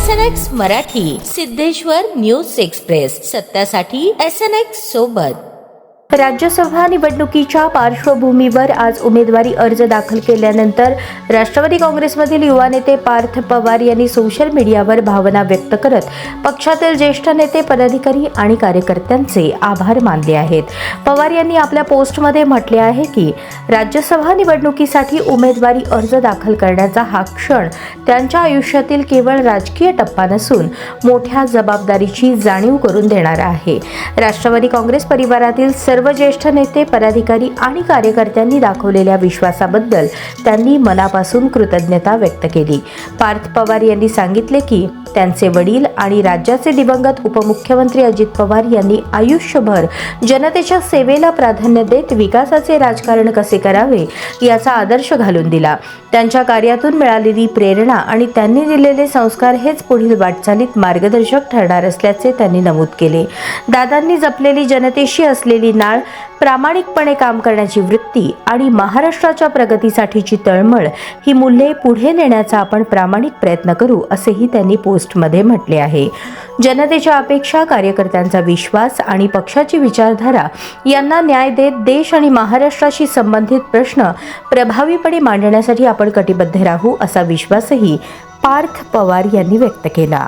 SNX Marathi, Siddheshwar news express, सत्यासाठी SNX सोबत। राज्यसभा निवडणुकीच्या पार्श्वभूमीवर आज उमेदवारी अर्ज दाखल केल्यानंतर राष्ट्रवादी काँग्रेसमधील युवा नेते पार्थ पवार यांनी सोशल मीडियावर भावना व्यक्त करत पक्षातील ज्येष्ठ नेते, पदाधिकारी आणि कार्यकर्त्यांचे आभार मानले आहेत। पवार यांनी आपल्या पोस्टमध्ये म्हटले आहे की राज्यसभा निवडणुकीसाठी उमेदवारी अर्ज दाखल करण्याचा हा क्षण त्यांच्या आयुष्यातील केवळ राजकीय टप्पा नसून मोठ्या जबाबदारीची जाणीव करून देणारा आहे। राष्ट्रवादी काँग्रेस परिवारातील सर्व ज्येष्ठ नेते, पदाधिकारी आणि कार्यकर्त्यांनी दाखवलेल्या विश्वासाबद्दल त्यांनी मनापासून कृतज्ञता व्यक्त केली। पार्थ पवार यांनी सांगितले की त्यांचे वडील आणि राज्याचे दिवंगत उपमुख्यमंत्री अजित पवार यांनी आयुष्यभर जनतेच्या सेवेला प्राधान्य देत विकासाचे राजकारण कसे करावे याचा आदर्श घालून दिला। त्यांच्या कार्यातून मिळालेली प्रेरणा आणि त्यांनी दिलेले संस्कार हेच पुढील वाटचालीत मार्गदर्शक ठरणार असल्याचे त्यांनी नमूद केले। दादांनी जपलेली जनतेशी असलेली नाळ, प्रामाणिकपणे काम करण्याची वृत्ती आणि महाराष्ट्राच्या प्रगतीसाठीची तळमळ ही मूल्ये पुढे नेण्याचा आपण प्रामाणिक प्रयत्न करू, असेही त्यांनी पोस्टमध्ये म्हटले आहे। जनतेच्या अपेक्षा, कार्यकर्त्यांचा विश्वास आणि पक्षाची विचारधारा यांना न्याय देत देश आणि महाराष्ट्राशी संबंधित प्रश्न प्रभावीपणे मांडण्यासाठी आपण कटिबद्ध राहू, असा विश्वासही पार्थ पवार यांनी व्यक्त केला।